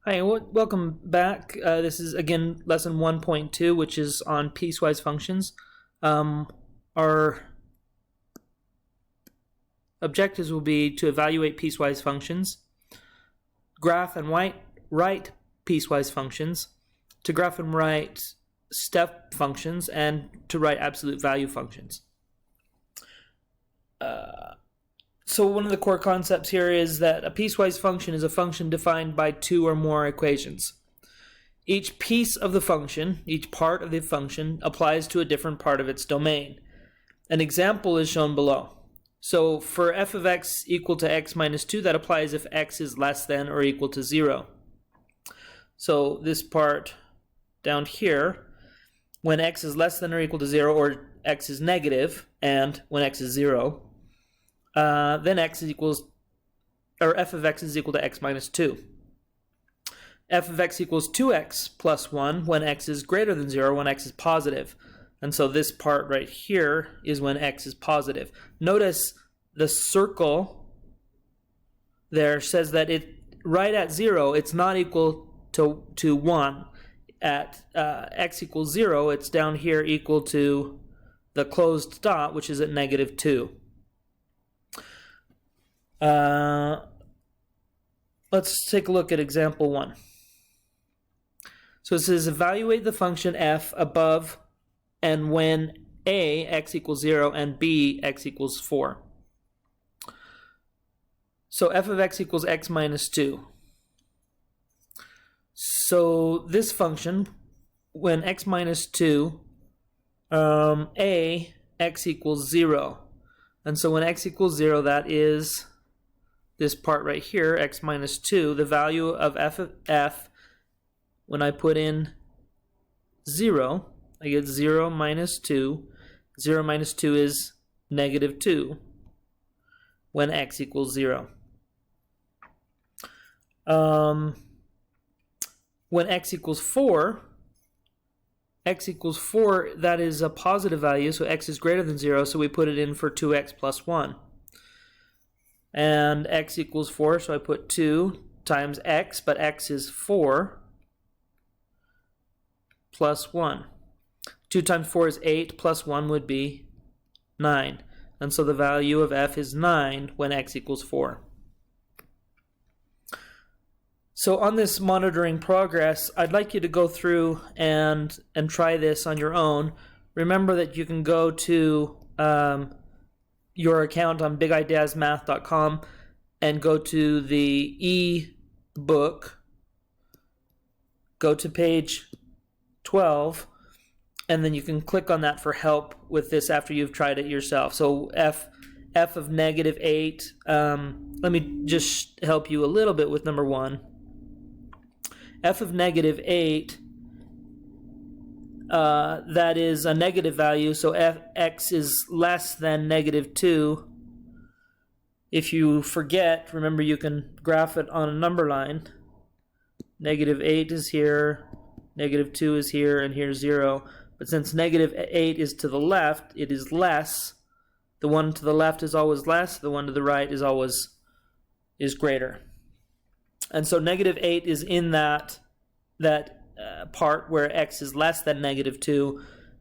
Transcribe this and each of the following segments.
Hi, welcome back. This is again lesson 1.2, which is on piecewise functions. Our objectives will be to evaluate piecewise functions, graph and write piecewise functions, to graph and write step functions, and to write absolute value functions. So one of the core concepts here is that a piecewise function is a function defined by two or more equations. Each piece of the function, each part of the function, applies to a different part of its domain. An example is shown below. So for f of x equal to x minus 2, that applies if x is less than or equal to 0. So this part down here, when x is less than or equal to 0, or x is negative, and when x is 0, then f of x is equal to x minus 2. F of x equals 2x plus 1 when x is greater than 0, when x is positive. And so this part right here is when x is positive. Notice the circle there says that right at 0, it's not equal to 1. At x equals 0, it's down here equal to the closed dot, which is at negative 2. Let's take a look at example 1. So it says evaluate the function f above and when a, x equals 0, and b, x equals 4. So f of x equals x minus 2. So this function, when x minus 2, a, x equals 0. And so when x equals 0, that is this part right here, x minus 2, the value of f, when I put in 0, I get 0 minus 2. 0 minus 2 is negative 2 when x equals 0. When x equals 4, that is a positive value, so x is greater than 0, so we put it in for 2x plus 1. And x equals 4, so I put 2 times x, but x is 4 plus 1. 2 times 4 is 8, plus 1 would be 9. And so the value of f is 9 when x equals 4. So on this monitoring progress, I'd like you to go through and try this on your own. Remember that you can go to your account on bigideasmath.com and go to the e-book, go to page 12, and then you can click on that for help with this after you've tried it yourself. So f of negative 8, let me just help you a little bit with number 1. F of negative 8, that is a negative value, so x is less than negative 2. If you forget, remember you can graph it on a number line. Negative 8 is here, negative 2 is here, and here's 0. But since negative 8 is to the left, it is less. The one to the left is always less, the one to the right is greater. And so negative 8 is in that part where x is less than negative 2,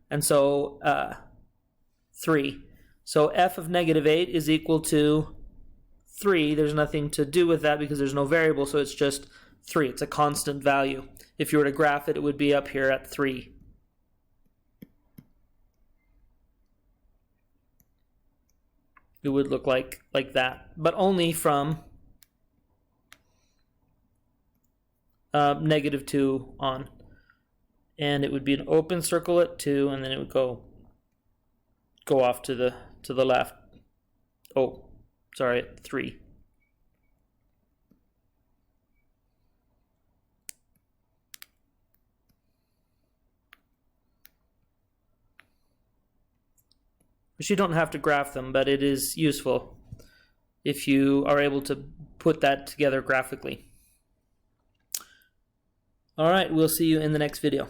and so 3. So f of negative 8 is equal to 3. There's nothing to do with that because there's no variable, so it's just 3. It's a constant value. If you were to graph it, it would be up here at 3. It would look like that, but only from negative 2 on. And it would be an open circle at 2, and then it would go off to the left. Oh, sorry, at 3. But you don't have to graph them, but it is useful if you are able to put that together graphically. All right, we'll see you in the next video.